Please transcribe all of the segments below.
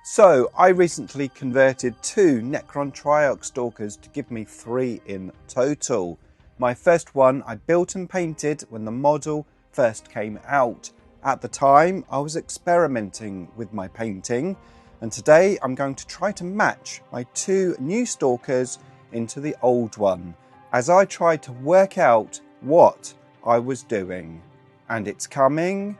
So I recently converted 2 Necron Triarch Stalkers to give me 3 in total. My first one I built and painted when the model first came out. At the time I was experimenting with my painting, and today I'm going to try to match my 2 new Stalkers into the old one as I tried to work out what I was doing. And it's coming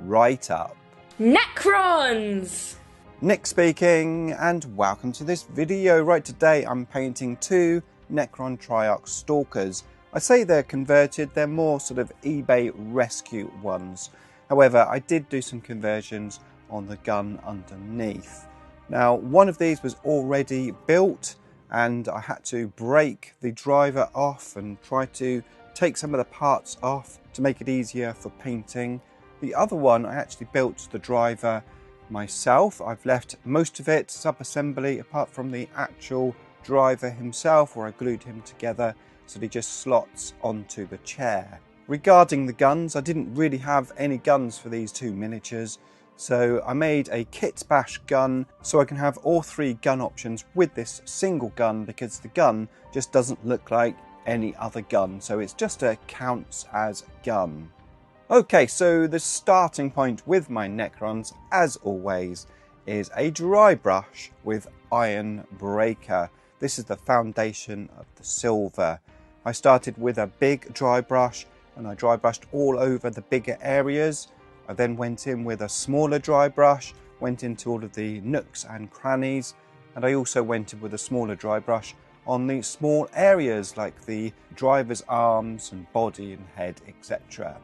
right up. Necrons! Nick speaking, and welcome to this video. Right, today I'm painting 2 Necron Triarch Stalkers. I say they're converted, they're more sort of eBay rescue ones. However, I did do some conversions on the gun underneath. Now, one of these was already built and I had to break the driver off and try to take some of the parts off to make it easier for painting. The other one, I actually built the driver myself. I've left most of it sub-assembly apart from the actual driver himself, where I glued him together so that he just slots onto the chair. Regarding the guns, I didn't really have any guns for these 2 miniatures, so I made a Kitbashed gun so I can have all 3 gun options with this single gun, because the gun just doesn't look like any other gun, so it's just counts as a gun. Okay, so the starting point with my Necrons, as always, is a dry brush with Iron Breaker. This is the foundation of the silver. I started with a big dry brush and I dry brushed all over the bigger areas. I then went in with a smaller dry brush, went into all of the nooks and crannies, and I also went in with a smaller dry brush on the small areas like the driver's arms and body and head, etc.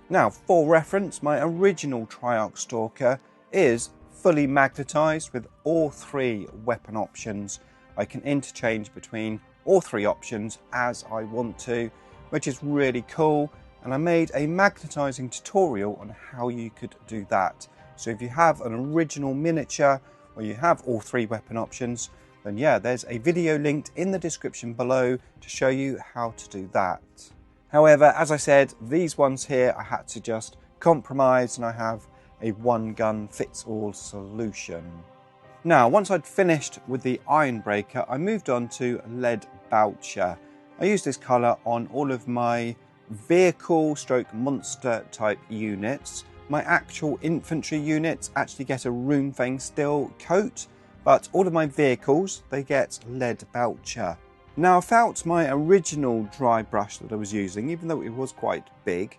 Now, for reference, my original Triarch Stalker is fully magnetised with all 3 weapon options. I can interchange between all 3 options as I want to, which is really cool. And I made a magnetising tutorial on how you could do that. So if you have an original miniature where you have all 3 weapon options, then yeah, there's a video linked in the description below to show you how to do that. However, as I said, these ones here I had to just compromise, and I have a one gun fits all solution. Now, once I'd finished with the Iron Breaker, I moved on to Leadbelcher. I used this colour on all of my vehicle stroke monster type units. My actual infantry units actually get a Runefang steel coat, but all of my vehicles, they get Leadbelcher. Now, I felt my original dry brush that I was using, even though it was quite big,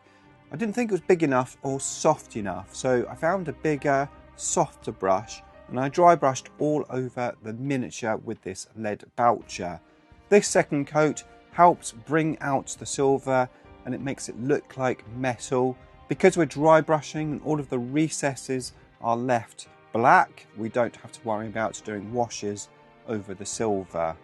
I didn't think it was big enough or soft enough. So I found a bigger, softer brush and I dry brushed all over the miniature with this Leadbelcher. This second coat helps bring out the silver and it makes it look like metal. Because we're dry brushing and all of the recesses are left black, we don't have to worry about doing washes over the silver.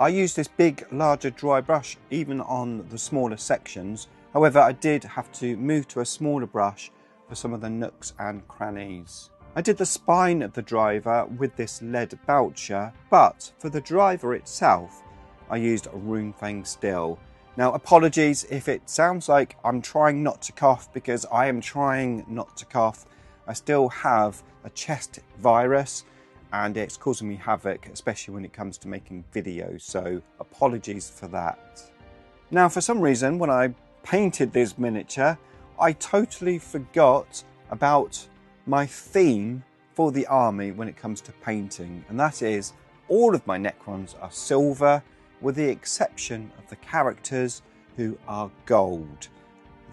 I used this big, larger dry brush even on the smaller sections. However, I did have to move to a smaller brush for some of the nooks and crannies. I did the spine of the driver with this Leadbelcher, but for the driver itself, I used a Runefang steel. Now, apologies if it sounds like I'm trying not to cough, because I am trying not to cough. I still have a chest virus, and it's causing me havoc, especially when it comes to making videos, so apologies for that. Now, for some reason, when I painted this miniature, I totally forgot about my theme for the army when it comes to painting, and that is all of my Necrons are silver, with the exception of the characters who are gold.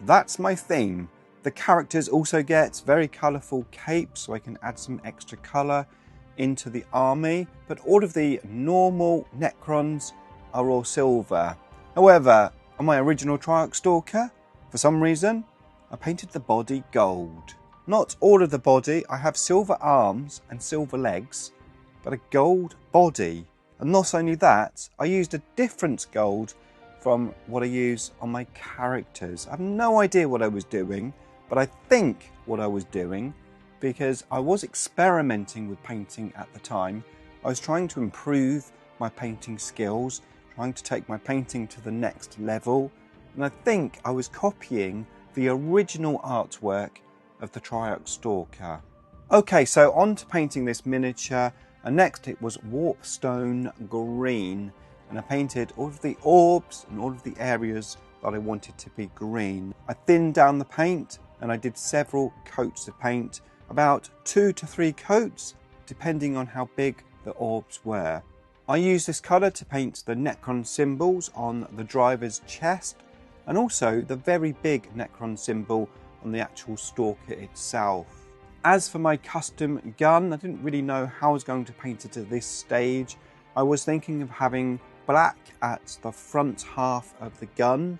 That's my theme. The characters also get very colourful capes, so I can add some extra colour into the army, but all of the normal Necrons are all silver. However, on my original Triarch Stalker, for some reason, I painted the body gold. Not all of the body, I have silver arms and silver legs, but a gold body. And not only that, I used a different gold from what I use on my characters. I have no idea what I was doing, but I think what I was doing, because I was experimenting with painting at the time. I was trying to improve my painting skills, trying to take my painting to the next level, and I think I was copying the original artwork of the Triarch Stalker. Okay, so on to painting this miniature, and next it was Warpstone Green, and I painted all of the orbs and all of the areas that I wanted to be green. I thinned down the paint and I did several coats of paint, about 2 to 3 coats, depending on how big the orbs were. I used this colour to paint the Necron symbols on the driver's chest, and also the very big Necron symbol on the actual Stalker itself. As for my custom gun, I didn't really know how I was going to paint it at this stage. I was thinking of having black at the front half of the gun,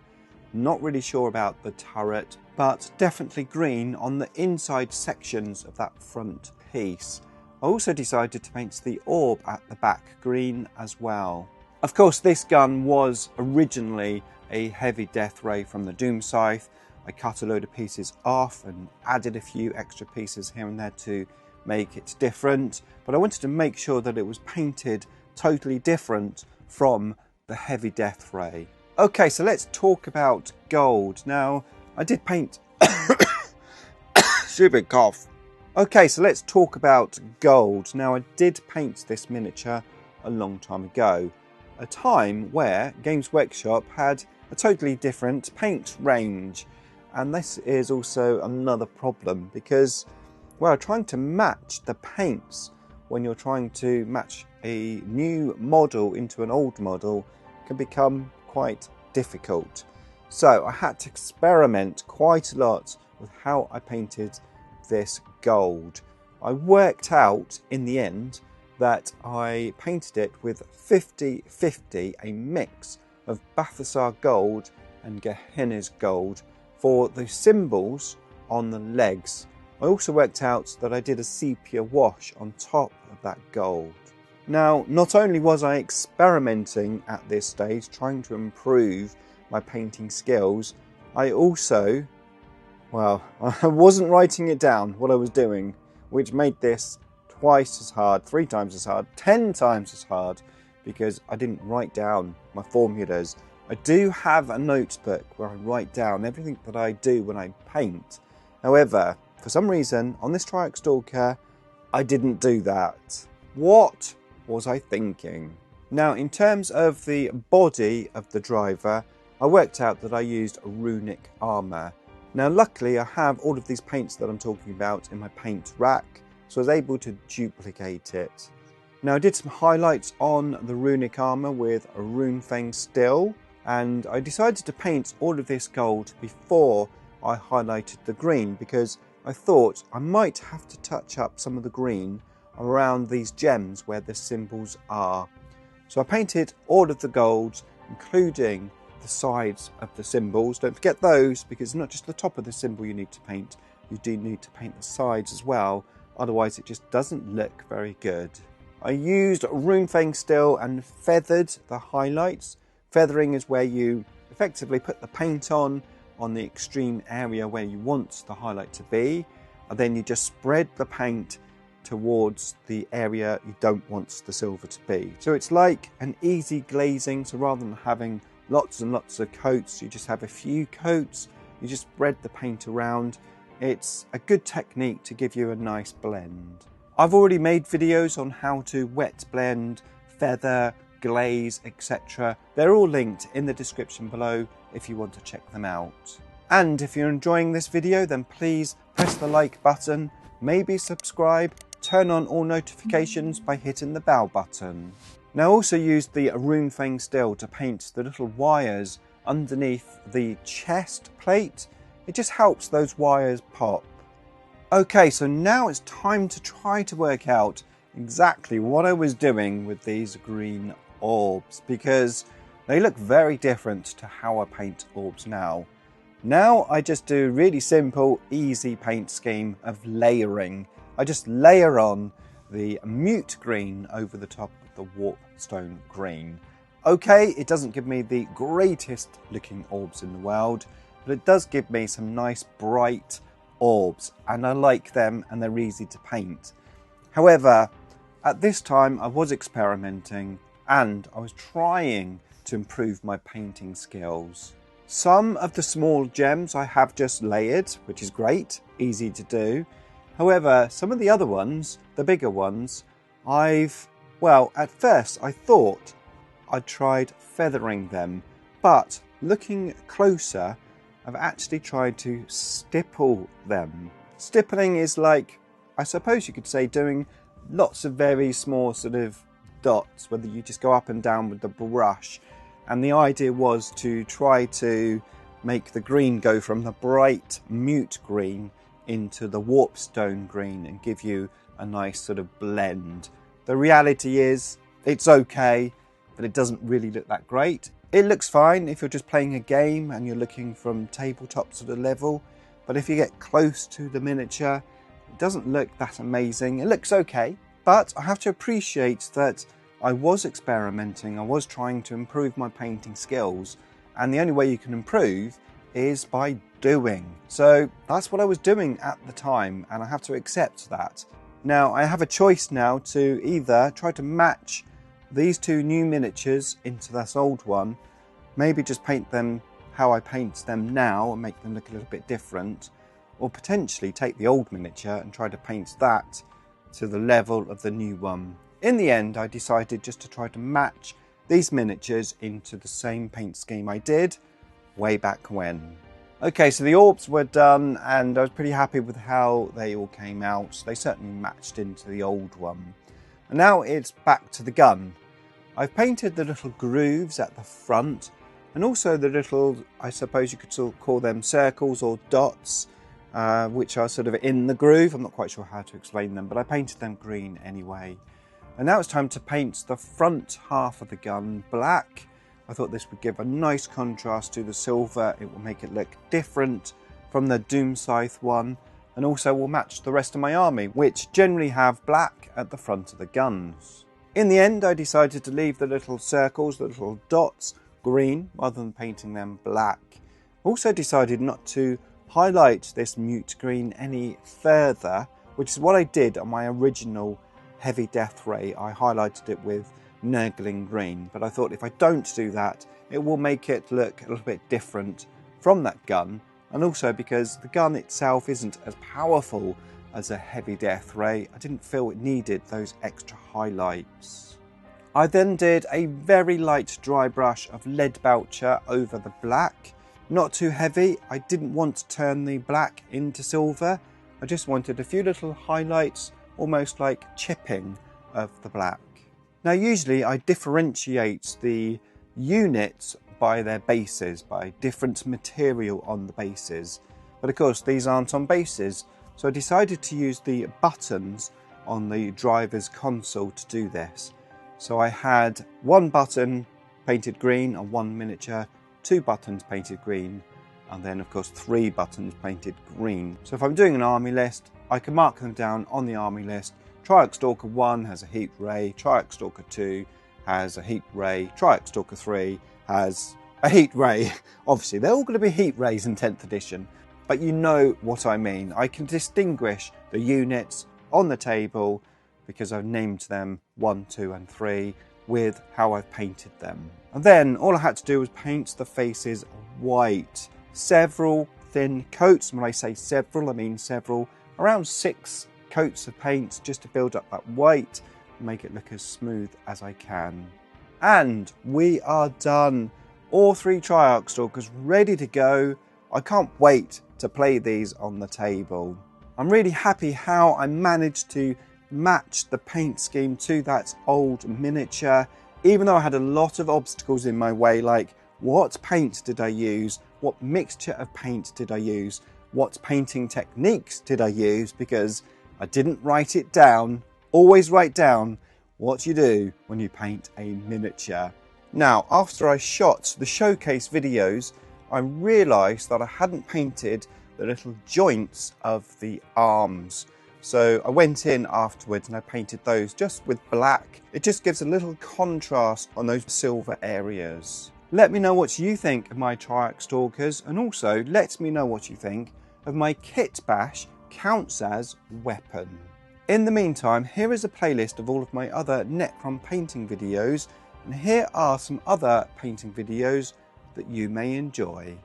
not really sure about the turret, but definitely green on the inside sections of that front piece. I also decided to paint the orb at the back green as well. Of course, this gun was originally a heavy death ray from the Doom Scythe. I cut a load of pieces off and added a few extra pieces here and there to make it different, but I wanted to make sure that it was painted totally different from the heavy death ray. Okay, so let's talk about gold. Now, I did paint... Stupid cough. Okay, so let's talk about gold. Now, I did paint this miniature a long time ago, a time where Games Workshop had a totally different paint range. And this is also another problem because, well, trying to match the paints when you're trying to match a new model into an old model can become quite difficult. So I had to experiment quite a lot with how I painted this gold. I worked out in the end that I painted it with 50-50, a mix of Balthasar gold and Gehenna's gold for the symbols on the legs. I also worked out that I did a sepia wash on top of that gold. Now, not only was I experimenting at this stage, trying to improve my painting skills, I also, well, I wasn't writing it down, what I was doing, which made this twice as hard, 3 times as hard, 10 times as hard, because I didn't write down my formulas. I do have a notebook where I write down everything that I do when I paint. However, for some reason, on this Triarch Stalker, I didn't do that. What was I thinking? Now, in terms of the body of the driver, I worked out that I used runic armour. Now, luckily, I have all of these paints that I'm talking about in my paint rack, so I was able to duplicate it. Now, I did some highlights on the runic armour with a Runefang still, and I decided to paint all of this gold before I highlighted the green because I thought I might have to touch up some of the green around these gems where the symbols are. So I painted all of the golds, including the sides of the symbols. Don't forget those, because it's not just the top of the symbol you need to paint, you do need to paint the sides as well, otherwise it just doesn't look very good. I used Runefang still and feathered the highlights. Feathering is where you effectively put the paint on the extreme area where you want the highlight to be, and then you just spread the paint towards the area you don't want the silver to be. So it's like an easy glazing, so rather than having lots and lots of coats, you just have a few coats, you just spread the paint around. It's a good technique to give you a nice blend. I've already made videos on how to wet blend, feather, glaze, etc. They're all linked in the description below if you want to check them out. And if you're enjoying this video, then please press the like button, maybe subscribe, turn on all notifications by hitting the bell button. Now, I also used the Runefang still to paint the little wires underneath the chest plate. It just helps those wires pop. Okay, so now it's time to try to work out exactly what I was doing with these green orbs, because they look very different to how I paint orbs now. Now I just do a really simple, easy paint scheme of layering. I just layer on the Moot green over the top of the Warpstone green. Okay, it doesn't give me the greatest looking orbs in the world, but it does give me some nice bright orbs, and I like them and they're easy to paint. However, at this time I was experimenting and I was trying to improve my painting skills. Some of the small gems I have just layered, which is great, easy to do. However, some of the other ones, the bigger ones, well, at first I thought I'd tried feathering them, but looking closer, I've actually tried to stipple them. Stippling is like, I suppose you could say, doing lots of very small sort of dots, whether you just go up and down with the brush. And the idea was to try to make the green go from the bright Moot green into the warpstone green and give you a nice sort of blend. The reality is it's okay, but it doesn't really look that great. It looks fine if you're just playing a game and you're looking from tabletop sort of level, but if you get close to the miniature, it doesn't look that amazing. It looks okay, but I have to appreciate that I was experimenting, I was trying to improve my painting skills, and the only way you can improve is by doing. So that's what I was doing at the time, and I have to accept that. Now I have a choice now to either try to match these two new miniatures into this old one, maybe just paint them how I paint them now and make them look a little bit different, or potentially take the old miniature and try to paint that to the level of the new one. In the end, I decided just to try to match these miniatures into the same paint scheme I did way back when. Okay, so the orbs were done and I was pretty happy with how they all came out. They certainly matched into the old one. And now it's back to the gun. I've painted the little grooves at the front and also the little, I suppose you could sort of call them circles or dots, which are sort of in the groove. I'm not quite sure how to explain them, but I painted them green anyway. And now it's time to paint the front half of the gun black. I thought this would give a nice contrast to the silver. It will make it look different from the Doom Scythe one, and also will match the rest of my army, which generally have black at the front of the guns. In the end, I decided to leave the little circles, the little dots, green rather than painting them black. Also decided not to highlight this Moot green any further, which is what I did on my original Heavy Death Ray. I highlighted it with Nurgling green, but I thought if I don't do that, it will make it look a little bit different from that gun, and also because the gun itself isn't as powerful as a Heavy Death Ray, I didn't feel it needed those extra highlights. I then did a very light dry brush of Leadbelcher over the black. Not too heavy. I didn't want to turn the black into silver. I just wanted a few little highlights, almost like chipping of the black. Now usually I differentiate the units by their bases, by different material on the bases. But of course these aren't on bases, so I decided to use the buttons on the driver's console to do this. So I had one button painted green on one miniature, two buttons painted green, and then of course 3 buttons painted green. So if I'm doing an army list, I can mark them down on the army list. Triarch Stalker 1 has a heat ray, Triarch Stalker 2 has a heat ray, Triarch Stalker 3 has a heat ray. Obviously they're all going to be heat rays in 10th edition, but you know what I mean. I can distinguish the units on the table because I've named them 1, 2 and 3 with how I've painted them. And then all I had to do was paint the faces white. Several thin coats, when I say several I mean several, around 6 coats of paint just to build up that white and make it look as smooth as I can. And we are done. All 3 Triarch Stalkers ready to go. I can't wait to play these on the table. I'm really happy how I managed to match the paint scheme to that old miniature, even though I had a lot of obstacles in my way, like what paint did I use, what mixture of paint did I use, what painting techniques did I use, because I didn't write it down. Always write down what you do when you paint a miniature. Now, after I shot the showcase videos, I realised that I hadn't painted the little joints of the arms. So I went in afterwards and I painted those just with black. It just gives a little contrast on those silver areas. Let me know what you think of my Triarch Stalkers, and also let me know what you think of my Kitbashed counts as weapon. In the meantime, here is a playlist of all of my other Necron painting videos, and here are some other painting videos that you may enjoy.